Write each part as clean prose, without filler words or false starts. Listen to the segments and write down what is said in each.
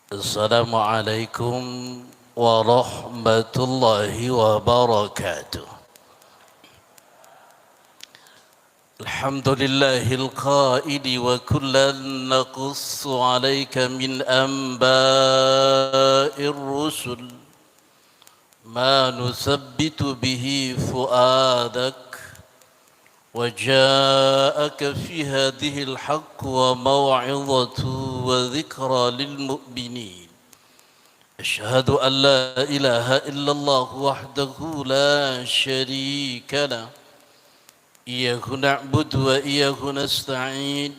Assalamualaikum warahmatullahi wabarakatuh. Alhamdulillahil qaidi wa kullan naqussu alayka min anba'ir rusul ma nusabbitu bihi fuadak وجاءك في هذه الحق وموعظة وذكرى للمؤمنين أشهد أن لا إله إلا الله وحده لا شريك له إياه نعبد وإياه نستعين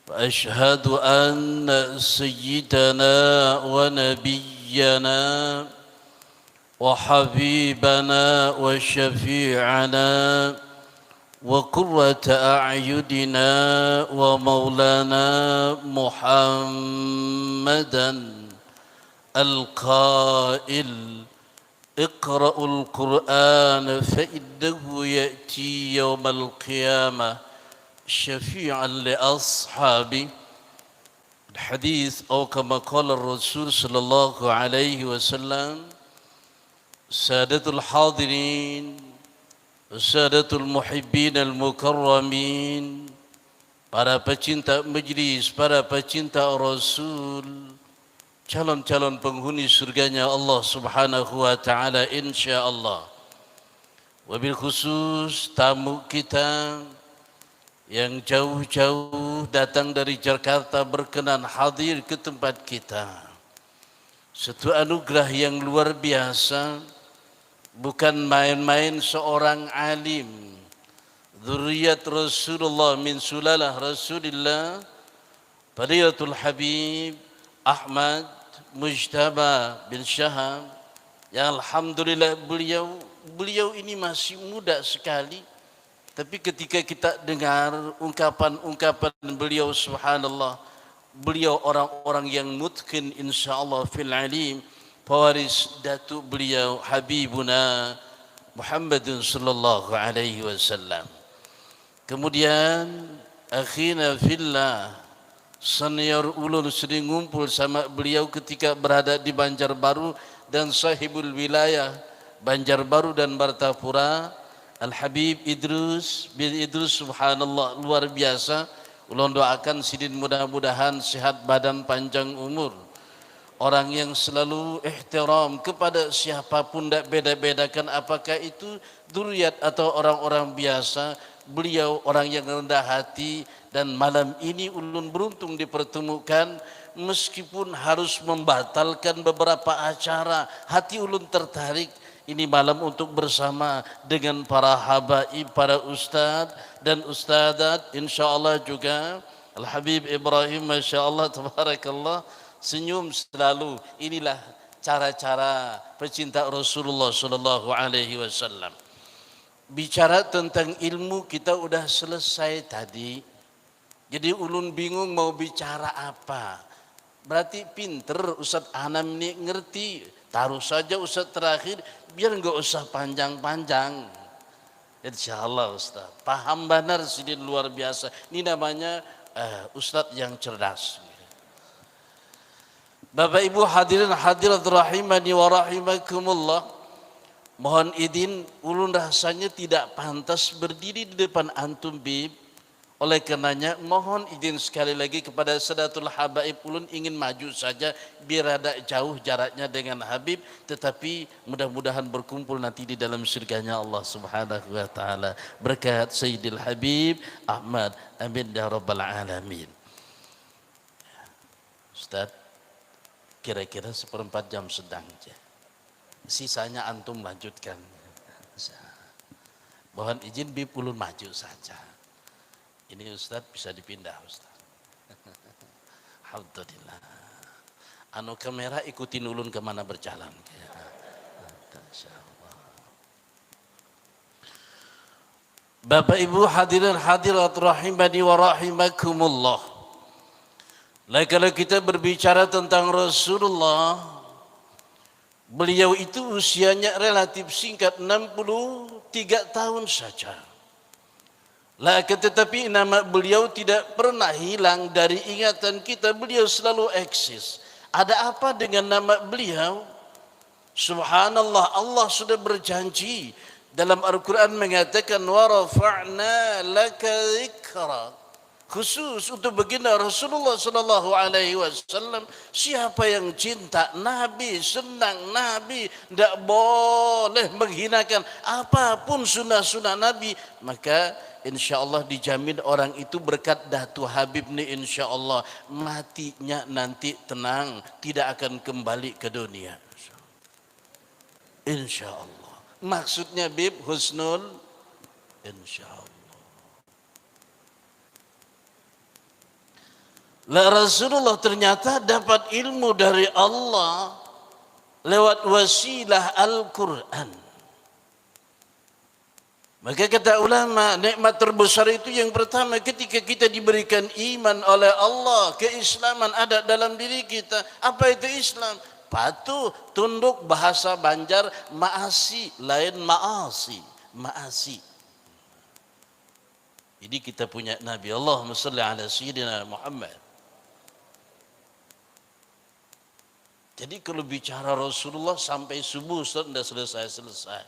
وأشهد أن سيدنا ونبينا وحبيبنا وشفيعنا وقرة أعيننا ومولانا محمدا القائل اقرأوا القرآن فإنه يأتي يوم القيامة شفيعا لأصحابه الحديث أو كما قال الرسول صلى الله عليه وسلم سادة الحاضرين Sadatul muhibbin al-mukarramin, para pecinta majlis, para pecinta Rasul, calon-calon penghuni surganya Allah Subhanahu wa taala insyaallah. Wabil khusus tamu kita yang jauh-jauh datang dari Jakarta berkenan hadir ke tempat kita. Satu anugerah yang luar biasa. Bukan main-main seorang alim, dzurriyyat Rasulullah min sulalah Rasulillah, Fadilatul Habib Ahmad Mujtaba bin Syahab, yang alhamdulillah beliau ini masih muda sekali, tapi ketika kita dengar ungkapan-ungkapan beliau, subhanallah, beliau orang-orang yang mutqin insyaallah fil alim, pewaris datuk beliau Habibuna Muhammadun sallallahu alaihi wasallam. Kemudian akhina fillah, senior ulun sering ngumpul sama beliau ketika berada di Banjarbaru dan sahibul wilayah Banjarbaru dan Martapura, Al Habib Idrus bin Idrus, subhanallah, luar biasa. Ulun doakan sidin mudah-mudahan sehat badan, panjang umur. Orang yang selalu ihtiram kepada siapapun, tidak beda-bedakan apakah itu dzurriyyat atau orang-orang biasa. Beliau orang yang rendah hati, dan malam ini ulun beruntung dipertemukan meskipun harus membatalkan beberapa acara. Hati ulun tertarik ini malam untuk bersama dengan para habaib, para ustadz dan ustadzat, insyaallah juga Al Habib Ibrahim, masyaallah tabarakallah, senyum selalu. Inilah cara-cara pecinta Rasulullah sallallahu alaihi wasallam. Bicara tentang ilmu kita udah selesai tadi. Jadi ulun bingung mau bicara apa. Berarti pinter Ustaz Anam ini ngerti. Taruh saja Ustaz terakhir biar enggak usah panjang-panjang. Insyaallah Ustaz. Paham benar sini luar biasa. Ini namanya Ustaz yang cerdas. Bapak Ibu hadirin hadirat rahimani wa rahimakumullah, mohon izin ulun rasanya tidak pantas berdiri di depan antum bib. Oleh karenanya mohon izin sekali lagi kepada Sadatul Habaib, ulun ingin maju saja biar ada jauh jaraknya dengan Habib, tetapi mudah-mudahan berkumpul nanti di dalam surganya Allah Subhanahu wa taala berkat Sayyidil Habib Ahmad, amin ya rabbal alamin. Ustaz, kira-kira 1/4 jam sedang aja. Sisanya antum lanjutkan. Mohon izin bib ulun maju saja. Ini Ustaz bisa dipindah Ustaz. Alhamdulillah. Anu kamera ikutin ulun kemana berjalan. Bapak Ibu hadirin hadirat rahimani wa rahimakumullah. Kalau kita berbicara tentang Rasulullah, beliau itu usianya relatif singkat, 63 tahun saja. Tetapi nama beliau tidak pernah hilang dari ingatan kita. Beliau selalu eksis. Ada apa dengan nama beliau? Subhanallah, Allah sudah berjanji dalam Al-Quran mengatakan wa rafa'na laka dzikra. Khusus untuk baginda Rasulullah sallallahu alaihi wasallam, siapa yang cinta Nabi, senang Nabi, tidak boleh menghinakan apapun sunnah-sunnah Nabi, maka insya Allah dijamin orang itu berkat Datu Habib nih, insya Allah matinya nanti tenang, tidak akan kembali ke dunia. Insya Allah. Maksudnya Bib husnul insya Allah. Rasulullah ternyata dapat ilmu dari Allah lewat wasilah Al-Quran. Maka kata ulama, nikmat terbesar itu yang pertama ketika kita diberikan iman oleh Allah, keislaman ada dalam diri kita. Apa itu Islam? Patuh, tunduk, bahasa Banjar maasi, lain maasi, maasi. Jadi kita punya Nabi, Allahumma salli ala Sayyidina Muhammad. Jadi kalau bicara Rasulullah sampai subuh sudah selesai.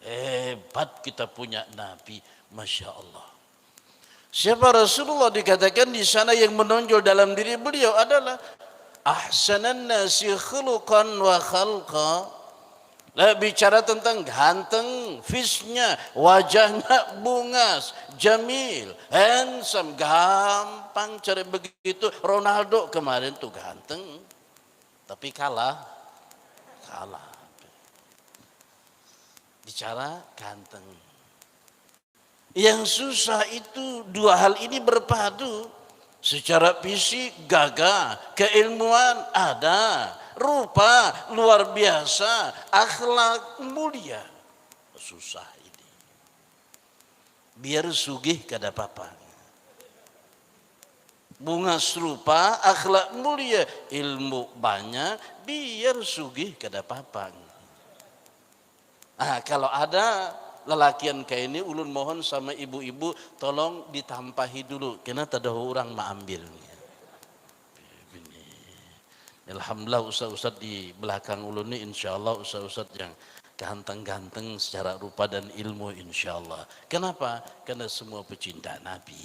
Hebat kita punya Nabi, Masya Allah. Siapa Rasulullah dikatakan di sana yang menonjol dalam diri beliau adalah ahsanan nasi khuluqan wa khalqa. Bicara tentang ganteng, fisnya, wajahnya bungas, jamil, handsome, gampang cari begitu. Ronaldo kemarin tuh ganteng, tapi kalah. Bicara ganteng. Yang susah itu dua hal ini berpadu. Secara fisik gagah, keilmuan ada, rupa luar biasa, akhlak mulia. Susah ini. Biar sugih kada apa-apa. Bunga serupa, akhlak mulia, ilmu banyak, biar sugih kada apa-apa. Kalau ada lelakian kayak ini, ulun mohon sama ibu-ibu tolong ditampahi dulu, karena tak ada orang mengambilnya. Alhamdulillah ustaz-ustaz di belakang ulun ini insya Allah ustaz-ustaz yang ganteng-ganteng secara rupa dan ilmu insya Allah. Kenapa? Karena semua pecinta Nabi.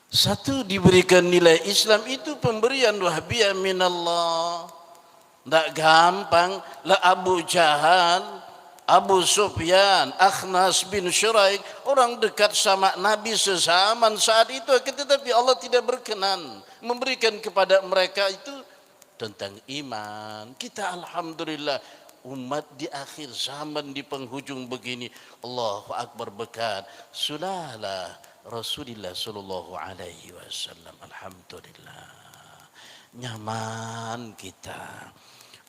Satu, diberikan nilai Islam itu pemberian wahbiya minallah. Tidak gampang. Lah Abu Jahal, Abu Sufyan, Akhnas bin Syuraik, orang dekat sama Nabi sezaman saat itu, tetapi Allah tidak berkenan memberikan kepada mereka itu tentang iman. Kita alhamdulillah umat di akhir zaman di penghujung begini, Allahu Akbar, berkat sudahlah Rasulullah sallallahu alaihi wasallam. Alhamdulillah nyaman kita.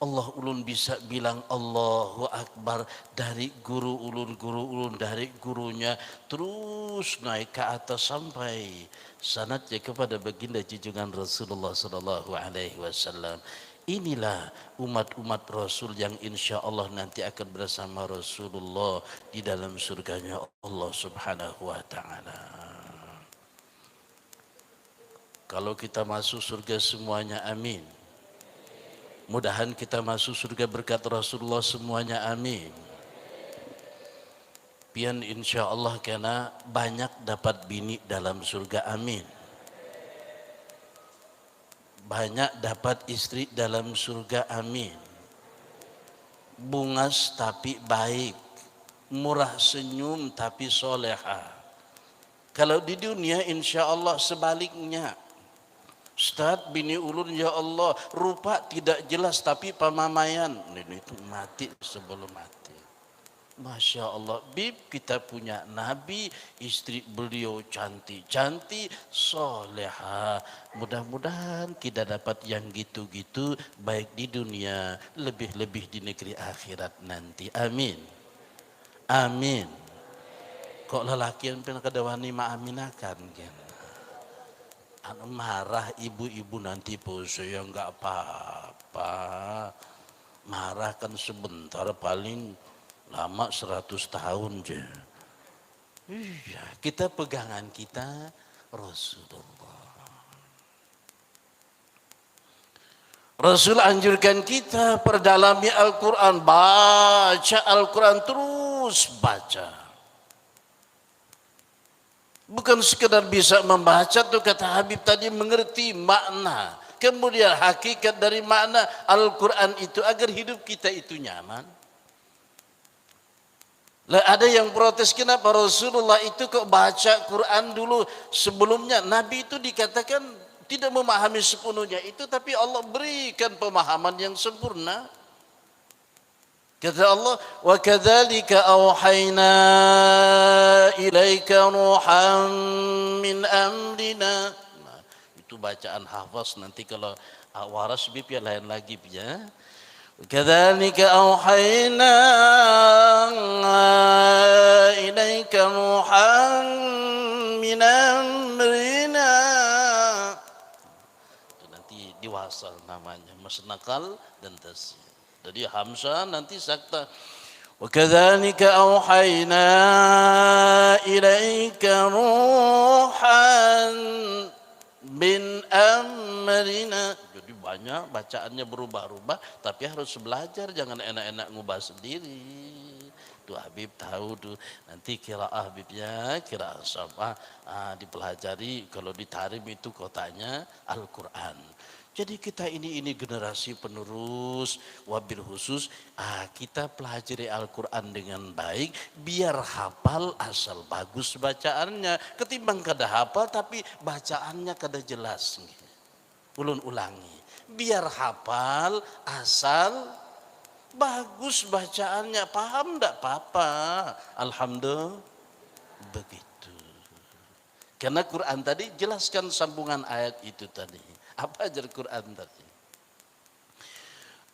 Allah ulun bisa bilang Allahu Akbar dari guru ulun dari gurunya, terus naik ke atas sampai sanadnya kepada baginda junjungan Rasulullah sallallahu alaihi wasallam. Inilah umat-umat Rasul yang insya Allah nanti akan bersama Rasulullah di dalam surganya Allah subhanahu wa ta'ala. Kalau kita masuk surga semuanya amin. Mudahan kita masuk surga berkat Rasulullah semuanya amin. Pian insya Allah karena banyak dapat bini dalam surga amin. Banyak dapat istri dalam surga amin. Bungas tapi baik, murah senyum tapi soleha. Kalau di dunia insya Allah sebaliknya. Ustaz bini ulun ya Allah rupa tidak jelas tapi pamamayan. Ini itu mati sebelum mati. Masya Allah, Bib kita punya Nabi, istri beliau cantik-cantik, soleha. Mudah-mudahan kita dapat yang gitu-gitu baik di dunia, lebih-lebih di negeri akhirat nanti. Amin. Amin. Kok lelakian pernah kadawani maaminakan kan? Marah ibu-ibu nanti pose ya enggak apa-apa. Marah kan sebentar, paling lama 100 tahun je. Iya, kita pegangan kita Rasulullah. Rasul anjurkan kita perdalami Al-Quran, baca Al-Quran, terus baca. Bukan sekedar bisa membaca tuh, kata Habib tadi, mengerti makna, kemudian hakikat dari makna Al-Quran itu agar hidup kita itu nyaman. Lah ada yang protes, kenapa Rasulullah itu kok baca Quran dulu sebelumnya? Nabi itu dikatakan tidak memahami sepenuhnya itu, tapi Allah berikan pemahaman yang sempurna. Kata Allah, wa kadzalika auhayna ilaika ruhan min amrina. Nah, itu bacaan hafaz, nanti kalau waras bib ya lain lagi ya. Kadzalika auhayna ilaika ruhan min amrina. Itu nanti diwasal namanya, masnaqal dan tasy. Jadi Hamzah nanti sakta. Wa kadzalika auhayna ilaika ruhan min amrina. Jadi banyak bacaannya berubah-ubah, tapi harus belajar, jangan enak-enak ngubah sendiri. Tuh Habib tahu tuh, nanti qiraah Habibnya, qiraah sama dipelajari, kalau ditarim itu kotanya Al-Quran. Jadi kita ini generasi penerus, wabil khusus kita pelajari Al-Quran dengan baik, biar hafal asal bagus bacaannya, ketimbang kada hafal tapi bacaannya kada jelas. Ulun ulangi, biar hafal asal bagus bacaannya, paham ndak apa-apa, alhamdulillah begitu. Karena Quran tadi jelaskan sambungan ayat itu tadi. Apa ajar Quran tadi?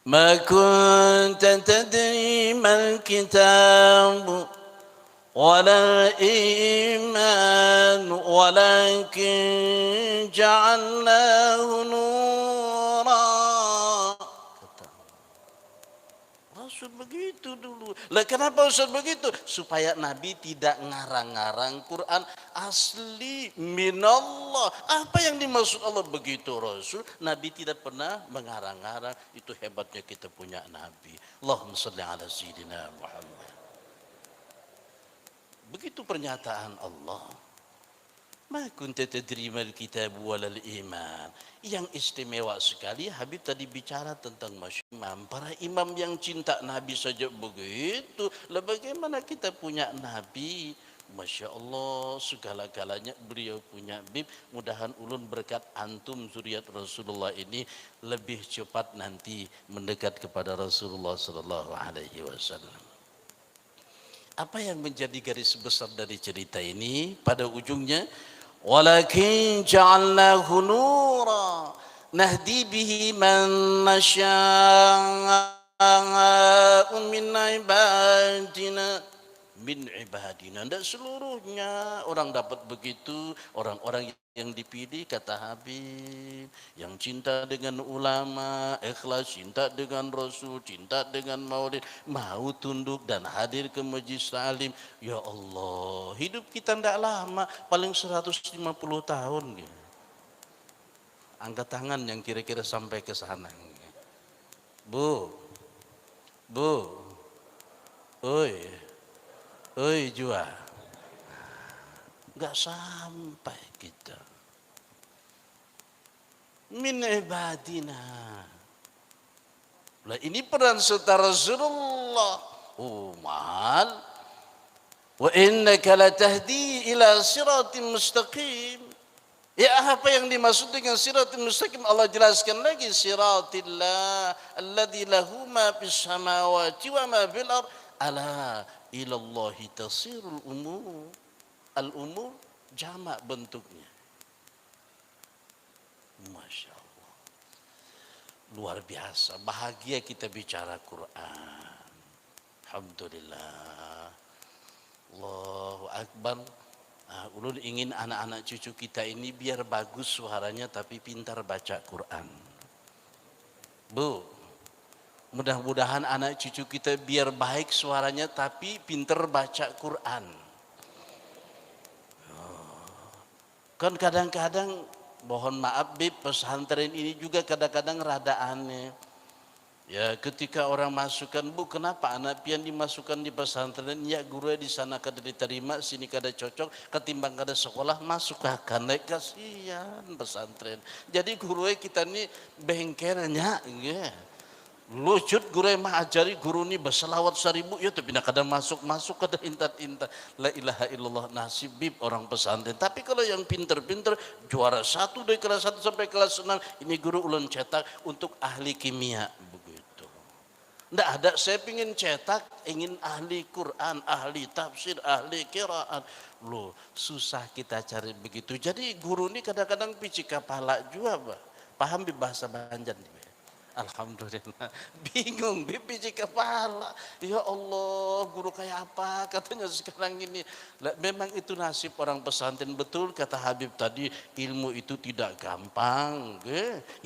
Ma kunta tadri mal kitab wala iman walakin ja'alnahu nura. Rasul begitu dulu. Lah kenapa Rasul begitu? Supaya Nabi tidak ngarang-ngarang Quran asli minallah. Apa yang dimaksud Allah begitu Rasul? Nabi tidak pernah mengarang-arang. Itu hebatnya kita punya Nabi. Allahumma shalli ala sayyidina Muhammad. Begitu pernyataan Allah. Ma kunta tadri mal kitab walal iman. Yang istimewa sekali Habib tadi bicara tentang imam. Para imam yang cinta Nabi saja begitu. Lah bagaimana kita punya Nabi? Masya Allah, segala-galanya beliau punya. Bib, mudahan ulun berkat antum zuriat Rasulullah ini lebih cepat nanti mendekat kepada Rasulullah sallallahu alaihi wasallam. Apa yang menjadi garis besar dari cerita ini? Pada ujungnya, walakin ja'alnahu nura nahdi bihi man nasya'u min ibadina. Min ibadina, tidak seluruhnya orang dapat begitu. Orang-orang yang dipilih, kata Habib, yang cinta dengan ulama, ikhlas, cinta dengan Rasul, cinta dengan maulid, mau tunduk dan hadir ke majlis salim. Ya Allah, hidup kita tidak lama, paling 150 tahun. Angkat tangan yang kira-kira sampai ke sana. Bu, oi jua, nggak sampai kita. Min ibadina. Lah ini peran serta Rasulullah. Mahal. Wa innaka latahdi ila siratim mustaqim. Ya, apa yang dimaksud dengan siratim mustaqim? Allah jelaskan lagi, siratillah alladzi lahu ma fis samawati wa ma fil ard. Ala ilallahi tasirul umur. Al-umur jamak bentuknya. Masya Allah, luar biasa, bahagia kita bicara Quran. Alhamdulillah, Allahu Akbar. Ulun ingin anak-anak cucu kita ini biar bagus suaranya tapi pintar baca Quran. Bu, mudah-mudahan anak cucu kita biar baik suaranya tapi pintar baca Quran. Kan kadang-kadang mohon maaf Bib, pesantren ini juga kadang-kadang rada aneh. Ya ketika orang masukkan, Bu kenapa anak pian dimasukkan di pesantren? Ya guru di sana kada diterima, sini kada cocok, ketimbang kada sekolah masuk akan naik, kasihan pesantren. Jadi guru kita ni bengkernya, ya. Lucut guru mah ajari guru ni berselawat 1000 ya tapi nak kada masuk kada intat-intat. La ilaha illallah, nasib Bib orang pesantren. Tapi kalau yang pinter-pinter juara 1 dari kelas 1 sampai kelas 6 ini guru ulun cetak untuk ahli kimia begitu. Ndak ada saya ingin cetak ingin ahli Quran, ahli tafsir, ahli qiraat. Loh, susah kita cari begitu. Jadi guru ni kadang-kadang pici kepala juga, Pak. Paham di bahasa Banjar nih. Alhamdulillah, bingung biji kepala. Ya Allah, guru kayak apa katanya sekarang ini. Memang itu nasib orang pesantren, betul kata Habib tadi, ilmu itu tidak gampang.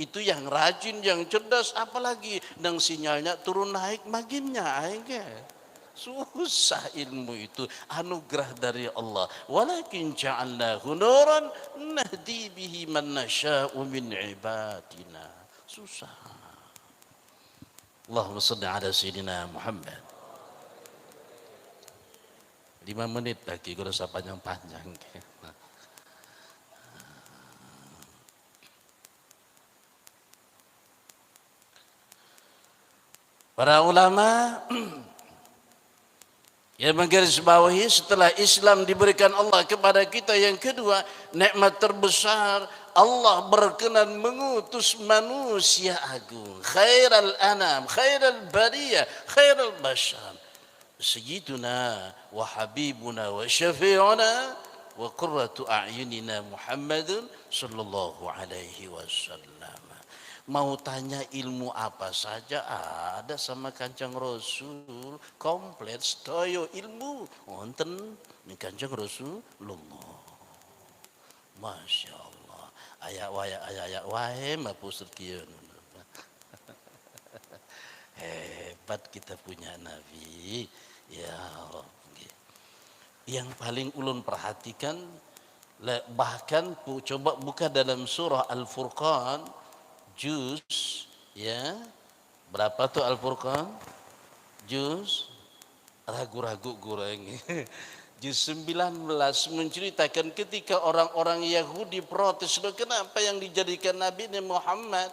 Itu yang rajin, yang cerdas, apalagi dan sinyalnya turun naik maginnya. Susah ilmu itu, anugerah dari Allah. Walakin ja'alnahu nuran nahdi bihi man nasya'u min ibadina. Susah. Allahumma salli ala sayyidina Muhammad. 5 menit lagi kalau saya panjang-panjang. Para ulama yang menggarisbawahi setelah Islam diberikan Allah kepada kita, yang kedua nikmat terbesar Allah berkenan mengutus manusia agung, khairal anam, khairal bariyah, khairal bashar, sayyiduna wa habibuna wa syafi'una wa qurratu a'yunina Muhammadun sallallahu alaihi wasallam. Mau tanya ilmu apa saja ada sama Kanjeng Rasul, komplit stoyo ilmu wonten ni Kanjeng Rasulullah. Masya Allah. Ayak wae mapusut kieu. Hebat kita punya Nabi. Ya Rabbi. Yang paling ulun perhatikan, bahkan coba buka dalam surah Al-Furqan juz ya. Berapa tuh Al-Furqan? Juz ragu-ragu goreng. Juz 19 menceritakan ketika orang-orang Yahudi protes, kenapa yang dijadikan Nabi ini Muhammad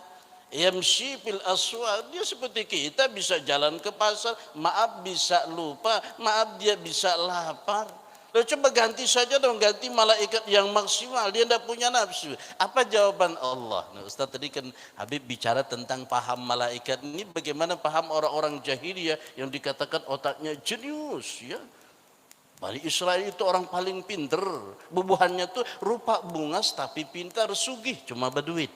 yamshi fil aswaq, dia seperti kita bisa jalan ke pasar, maaf bisa lupa, maaf dia bisa lapar. Loh, coba ganti saja dong, ganti malaikat yang maksimal, dia tidak punya nafsu. Apa jawaban Allah? Nah, Ustaz tadi kan Habib bicara tentang paham malaikat ini, bagaimana paham orang-orang jahiliyah yang dikatakan otaknya jenius ya. Bani Israel itu orang paling pinter, bubuhannya tuh rupa bungas tapi pintar, sugih cuma berduit.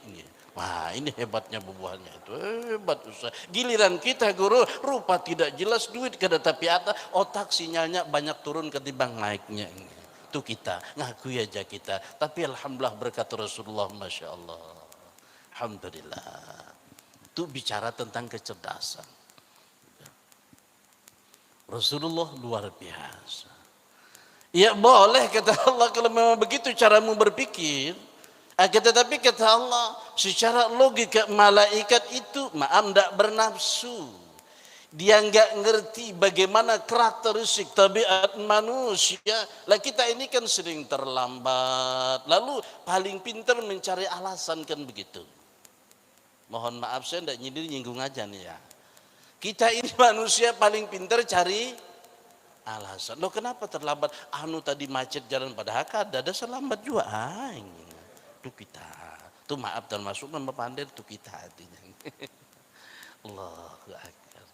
Wah ini hebatnya bubuhannya itu, hebat usaha. Giliran kita guru, rupa tidak jelas, duit kada tapi ada, otak sinyalnya banyak turun ketimbang naiknya. Itu kita, ngakui aja kita. Tapi alhamdulillah berkat Rasulullah, Masya Allah. Alhamdulillah. Itu bicara tentang kecerdasan. Rasulullah luar biasa. Ya boleh kata Allah kalau memang begitu caramu berpikir. Tetapi kata Allah secara logika malaikat itu maaf tidak bernafsu. Dia enggak ngerti bagaimana karakteristik tabiat manusia. Lah kita ini kan sering terlambat. Lalu paling pintar mencari alasan kan begitu. Mohon maaf saya tidak nyinggung aja nih ya. Kita ini manusia paling pintar cari alasan. Loh kenapa terlambat? Anu tadi macet jalan, padahal ada selambat juga. Itu kita. Itu maaf termasuk nama pandai itu kita artinya. Allahu Akbar.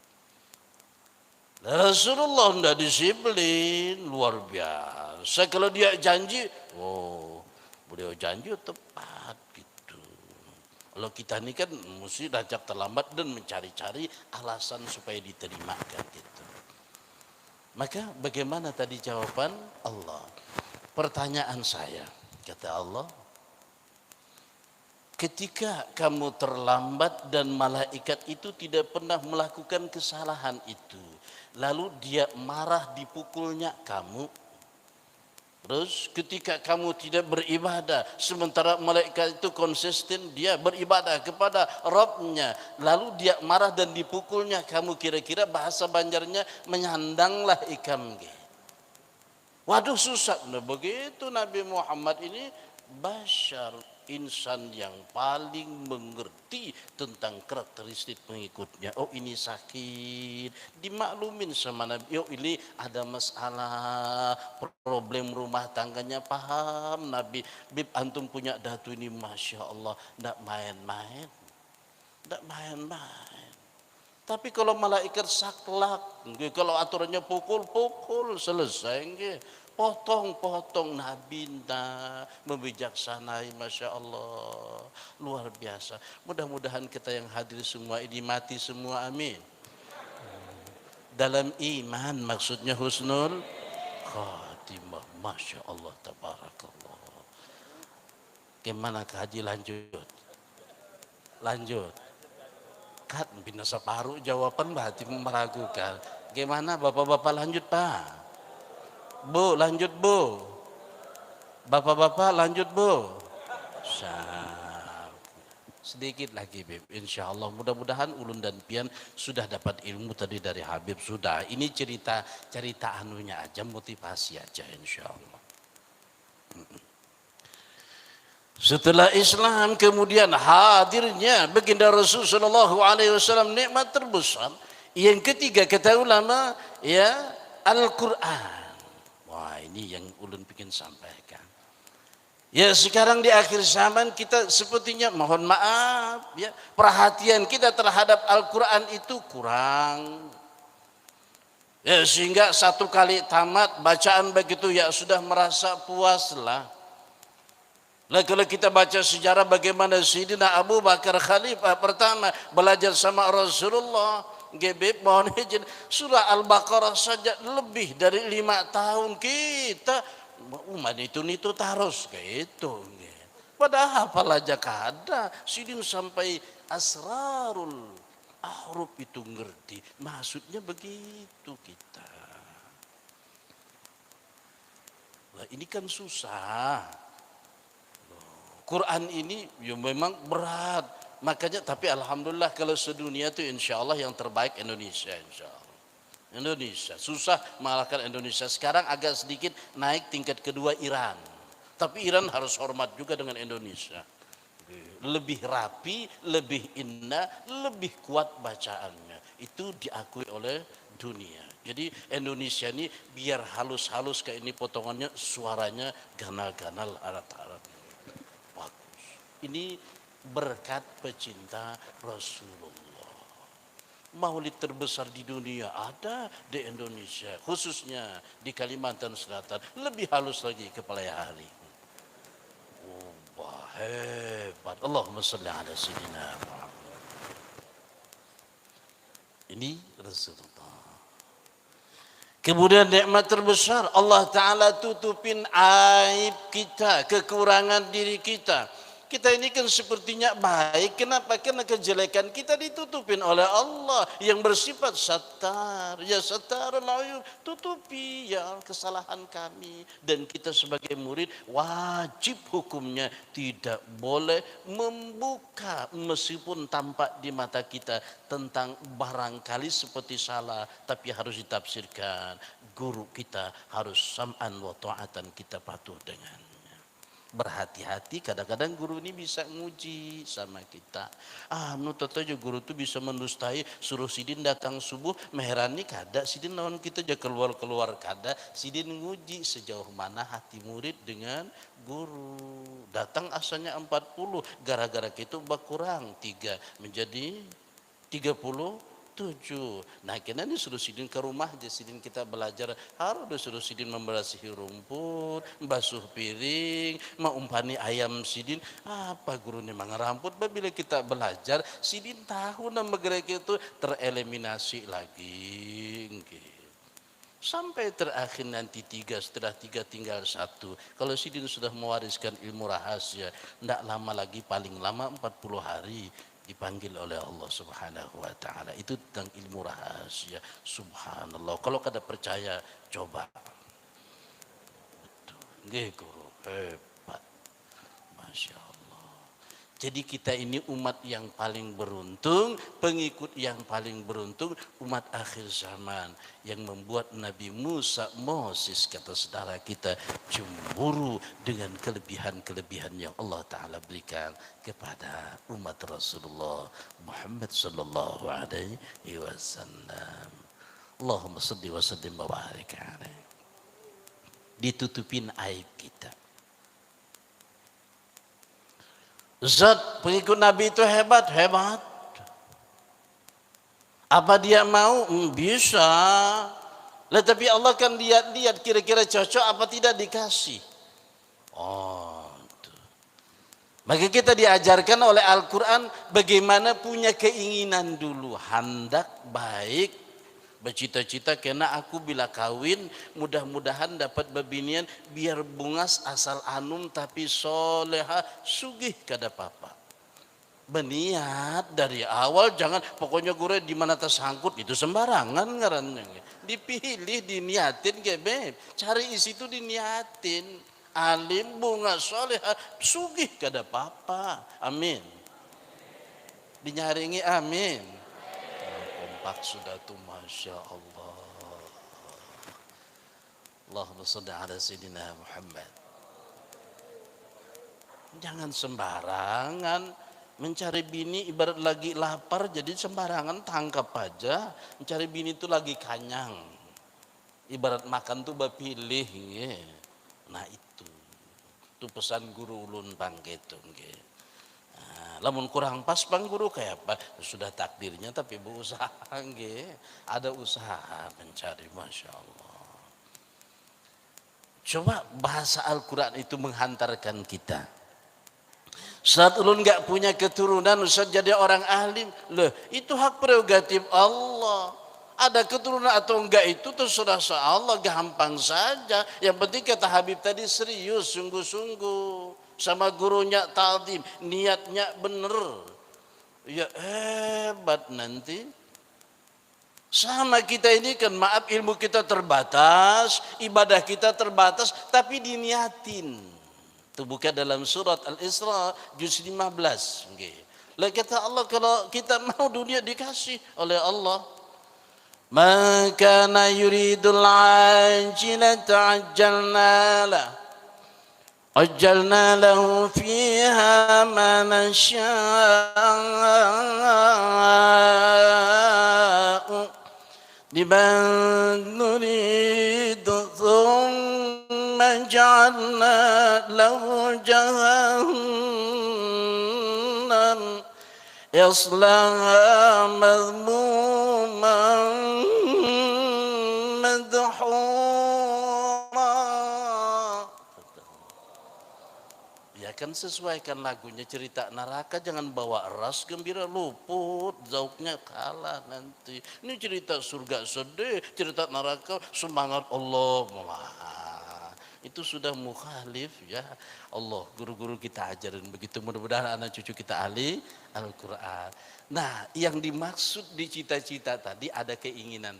Rasulullah tidak disiplin, luar biasa. Kalau dia janji, beliau janji tepat gitu. Kalau kita ini kan mesti rajak terlambat dan mencari-cari alasan supaya diterima kan gitu. Maka bagaimana tadi jawaban Allah? Pertanyaan saya, kata Allah, ketika kamu terlambat dan malaikat itu tidak pernah melakukan kesalahan itu, lalu dia marah dipukulnya kamu, Terus ketika kamu tidak beribadah, sementara malaikat itu konsisten dia beribadah kepada Rabbnya, lalu dia marah dan dipukulnya, kamu kira-kira bahasa Banjarnya menyandanglah ikam ge. Waduh susah. Nah begitu Nabi Muhammad ini bashar, insan yang paling mengerti tentang karakteristik pengikutnya. Oh ini sakit, dimaklumin sama Nabi. Oh ini ada masalah, problem rumah tangganya, paham Nabi. Bib antum punya datu ini Masya Allah, tidak main-main. Tidak main-main. Tapi kalau malaikat saklak, kalau aturannya pukul-pukul, selesai. Potong-potong, Nabi membijaksanai, Masya Allah, luar biasa. Mudah-mudahan kita yang hadir semua ini mati semua, amin. Dalam iman, maksudnya husnul khatimah, Masya Allah, tabarakallah. Gimana Haji, lanjut? Lanjut. Kan bina separuh jawaban berarti meragukan. Gimana bapak-bapak, lanjut Pak? Bu, lanjut Bu. Bapak-bapak lanjut Bu. Sedikit lagi Bib, insya Allah. Mudah-mudahan ulun dan pian sudah dapat ilmu tadi dari Habib. Sudah, ini cerita anunya aja, motivasi aja insya Allah. Setelah Islam kemudian hadirnya baginda Rasulullah SAW, nikmat terbesar. Yang ketiga kata ulama, ya, Al-Quran. Wah ini yang ulun ingin sampaikan. Ya sekarang di akhir zaman kita sepertinya mohon maaf ya, perhatian kita terhadap Al-Quran itu kurang. Ya sehingga satu kali tamat bacaan begitu ya sudah merasa puas lah. Nah kalau kita baca sejarah bagaimana Sayyidina Abu Bakar Khalifah pertama belajar sama Rasulullah, Gebeb mohon izin, surah Al-Baqarah saja lebih dari 5 tahun kita umat itu terus gitu. Padahal hafal aja kada, sidin sampai asrarul ahruf itu ngerti. Maksudnya begitu kita. Nah, ini kan susah. Quran ini ya memang berat. Makanya tapi alhamdulillah kalau sedunia itu insya Allah yang terbaik Indonesia, insya Allah. Indonesia susah mengalahkan Indonesia. Sekarang agak sedikit naik tingkat kedua Iran. Tapi Iran harus hormat juga dengan Indonesia. Lebih rapi, lebih indah, lebih kuat bacaannya. Itu diakui oleh dunia. Jadi Indonesia ini biar halus-halus kayak ini potongannya, suaranya ganal-ganal, arat-arat. Bagus. Ini berkat pecinta Rasulullah. Maulid terbesar di dunia ada di Indonesia, khususnya di Kalimantan Selatan. Lebih halus lagi kepala hari. Oh, wah, hebat. Allahumma salli ala sayyidina Muhammad. Ini Rasulullah. Kemudian nikmat terbesar, Allah Ta'ala tutupin aib kita, kekurangan diri kita. Kita ini kan sepertinya baik, kenapa? Karena kejelekan kita ditutupin oleh Allah yang bersifat satar. Ya satar al-uyub, tutupi ya kesalahan kami. Dan kita sebagai murid wajib hukumnya tidak boleh membuka meskipun tampak di mata kita tentang barangkali seperti salah, tapi harus ditafsirkan. Guru kita harus sam'an wa ta'atan, kita patuh dengan. Berhati-hati, kadang-kadang guru ini bisa nguji sama kita. Menurut aja guru tuh bisa mendustai, suruh sidin datang subuh, meherani kada, sidin lawan kita aja keluar-keluar kada, sidin nguji sejauh mana hati murid dengan guru. Datang asalnya 40, gara-gara itu berkurang 3 menjadi 37. Nah kena ini suruh sidin ke rumah aja, sidin kita belajar, harus suruh sidin memberasihi rumput, basuh piring, mengumpani ayam sidin. Apa guru ini mengeramput? Bila kita belajar, sidin tahu nama gerak itu tereliminasi lagi. Sampai terakhir nanti 3, setelah 3 tinggal 1. Kalau sidin sudah mewariskan ilmu rahasia, tidak lama lagi, paling lama 40 hari. Dipanggil oleh Allah Subhanahu wa ta'ala. Itu tentang ilmu rahasia. Subhanallah. Kalau kada percaya, coba. Nggih guru, hebat. Masya Allah. Jadi kita ini umat yang paling beruntung, pengikut yang paling beruntung, umat akhir zaman yang membuat Nabi Musa Moses kata saudara kita cemburu dengan kelebihan-kelebihan yang Allah Ta'ala berikan kepada umat Rasulullah Muhammad sallallahu alaihi wasallam. Allahumma salli wa sallim wa barik alaihi. Ditutupin aib kita. Zat pengikut Nabi itu hebat. Apa dia mau? Bisa. Tapi Allah kan lihat kira-kira cocok apa tidak dikasih. Oh, itu. Maka kita diajarkan oleh Al-Quran bagaimana punya keinginan dulu. Hendak baik. Bercita-cita kena aku bila kawin mudah-mudahan dapat babinian biar bungas asal anum tapi soleha sugih kada papa. Berniat dari awal jangan pokoknya gue di mana tersangkut itu sembarangan ngarannya. Dipilih diniatin ke beb. Cari isi itu diniatin. Alim bunga soleha sugih kada papa. Amin. Dinyaringi amin. Kompak sudah tuh Masya Allah. Allahumma salli ala Sayyidina Muhammad. Jangan sembarangan mencari bini ibarat lagi lapar jadi sembarangan tangkap aja. Mencari bini itu lagi kanyang. Ibarat makan tuh bapilih. Ya. Nah itu pesan guru ulun pangketung. Ya. Lamun kurang pas bang guru kayak apa sudah takdirnya tapi berusaha nggih ada usaha mencari Masya Allah. Coba bahasa Al-Quran itu menghantarkan kita saat ulun nggak punya keturunan Ustaz jadi orang alim loh itu hak prerogatif Allah. Ada keturunan atau enggak itu terserah Allah gampang saja. Yang penting kata Habib tadi serius sungguh-sungguh sama gurunya ta'zim, niatnya bener. Ya hebat nanti. Sama kita ini kan maaf ilmu kita terbatas, ibadah kita terbatas, tapi diniatin. Itu bukan dalam surat Al-Isra juz 15. Okay. Lalu kata Allah kalau kita mau dunia dikasih oleh Allah. Ma kana yuridul ajilata ajjalna lah. عجلنا له فيها ما نشاء لمن نريد ثم جعلنا له جهنم يصلاها مذموما kan sesuaikan lagunya cerita neraka jangan bawa ras gembira luput zauknya kalah nanti ini cerita surga sedih cerita neraka semangat Allah wah itu sudah mukhalif ya Allah guru-guru kita ajarin begitu mudah-mudahan anak cucu kita ahli Al-Quran. Nah yang dimaksud di cita-cita tadi ada keinginan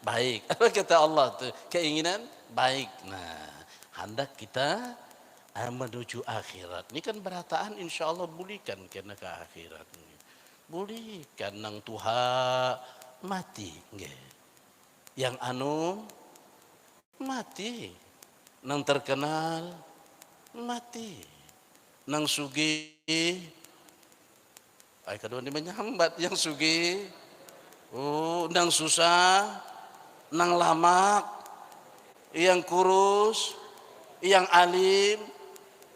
baik apa kata Allah tuh keinginan baik. Nah hendak kita menuju akhirat. Ini kan berataan insya Allah bulikan kena ke akhirat. Bulikan nang tuha mati. Yang anu mati. Nang terkenal mati. Nang sugi. Ay kedua ini menyambat yang sugi. Oh, nang susah. Nang lamak. Yang kurus. Yang alim,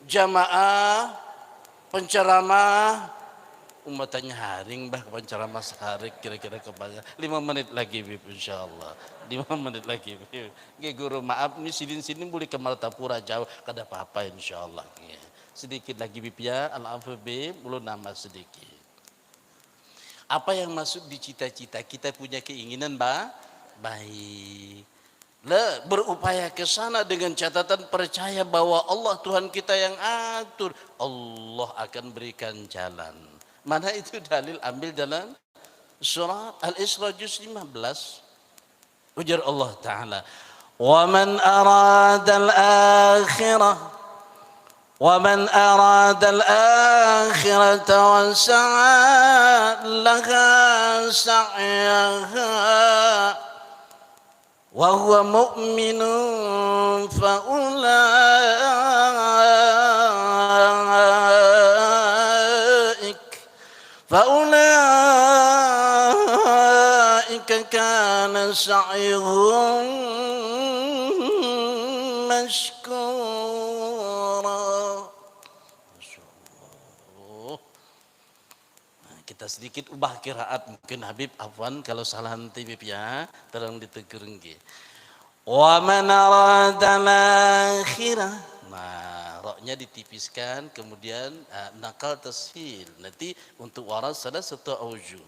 jamaah, penceramah, umatannya haring bah penceramah sehari kira-kira kebanyakan 5 menit lagi Bib insyaallah 5 menit lagi Bib. Guru maaf ini sidin-sidin boleh ke Martapura jauh kada apa-apa insyaallah. Sedikit lagi Bib ya al-afu Bib belum nama sedikit. Apa yang masuk di cita-cita kita punya keinginan baik. Berupaya ke sana dengan catatan percaya bahwa Allah Tuhan kita yang atur. Allah akan berikan jalan. Mana itu dalil ambil dalam surah Al-Isra juz 15. Ujar Allah Ta'ala. ومن أراد الآخرة وسعى لها سعيها وهو مؤمن فأولئك كان سعيهم مشكورا. Kita sedikit ubah kiraat, mungkin Habib afwan kalau salah nanti Habib ya, tolong ditegur nggih. Wa man aradal akhirah. Nah, roknya ditipiskan, kemudian nakal tashil. Nanti untuk waras ada satu aujuh.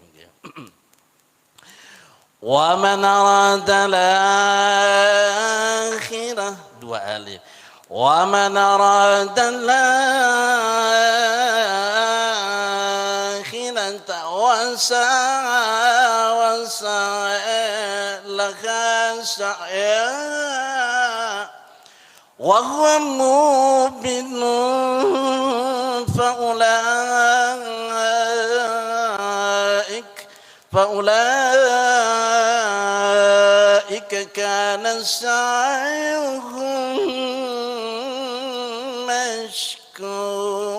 Wa man aradal akhirah, dua alif. Wa man aradal akhirata wasa laka sa'ya wa huwa mu'minun فأولئك كان سعيهم مشكورا.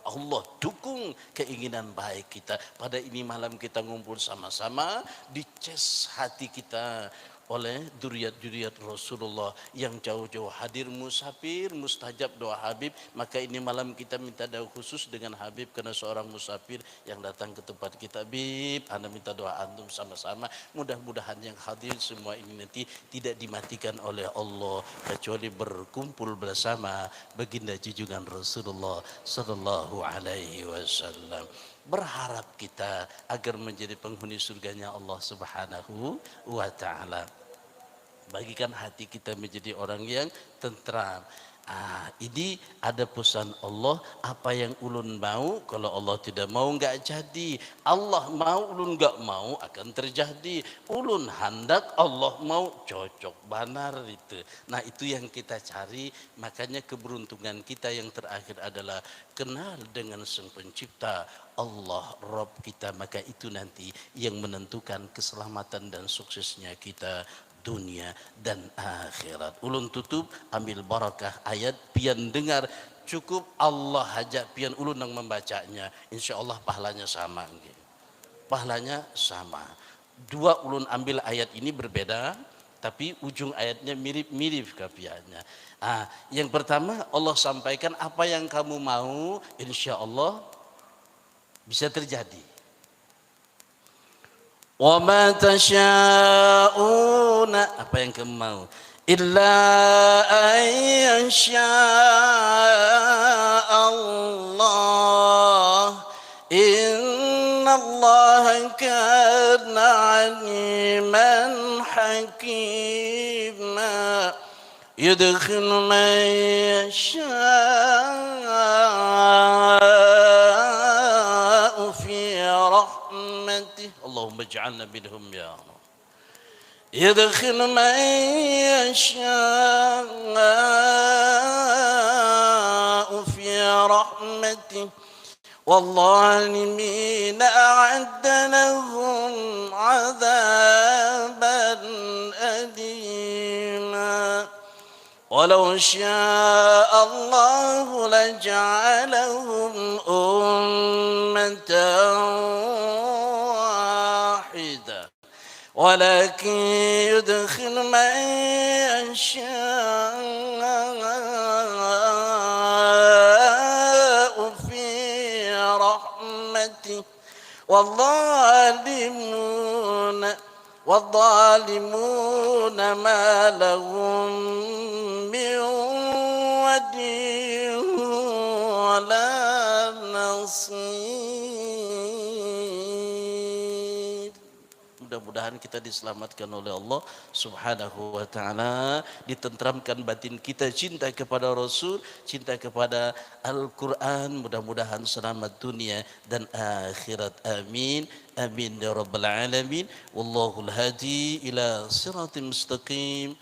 Allah dukung keinginan baik kita. Pada ini malam kita ngumpul sama-sama, dicas hati kita oleh duriat-duriat Rasulullah yang jauh-jauh hadir musafir, mustajab doa Habib. Maka ini malam kita minta doa khusus dengan Habib karena seorang musafir yang datang ke tempat kita. Habib, Anda minta doa antum sama-sama. Mudah-mudahan yang hadir semua ini nanti tidak dimatikan oleh Allah kecuali berkumpul bersama baginda junjungan Rasulullah sallallahu alaihi wasallam. Berharap kita agar menjadi penghuni surganya Allah Subhanahu wa ta'ala. Bagikan hati kita menjadi orang yang tentram. Ini ada pesan Allah, apa yang ulun mau, kalau Allah tidak mau enggak jadi. Allah mau, ulun enggak mau akan terjadi. Ulun hendak, Allah mau, cocok benar itu. Nah, itu yang kita cari. Makanya keberuntungan kita yang terakhir adalah kenal dengan Sang Pencipta Allah Rabb kita. Maka itu nanti yang menentukan keselamatan dan suksesnya kita dunia dan akhirat. Ulun tutup ambil barakah ayat pian dengar cukup Allah hajat pian ulun yang membacanya, insyaallah pahalanya sama. Pahalanya sama. Dua ulun ambil ayat ini berbeda tapi ujung ayatnya mirip-mirip kapiannya. Yang pertama Allah sampaikan apa yang kamu mau insyaallah bisa terjadi. Wa ma tasyauna, apa yang kamu mau, illa ayyasha Allah, inna Allah kana aliman hakima, yudkhil man yasha'u fi rahmatih. Allahumma ij'alna minhum ya Allah. يدخل من يشاء في رحمته والظالمين أعد لهم عذابا أليما ولو شاء الله لجعلهم أمة واحدة ولكن يدخل من يشاء في رحمته والظالمون ما لهم من ولي ولا نصير. Mudah-mudahan mudah-mudahan kita diselamatkan oleh Allah Subhanahu wa taala, ditentramkan batin kita cinta kepada Rasul, cinta kepada Al-Qur'an, mudah-mudahan selamat dunia dan akhirat. Amin. Amin ya rabbal alamin. Wallahul hadi ila siratim mustaqim.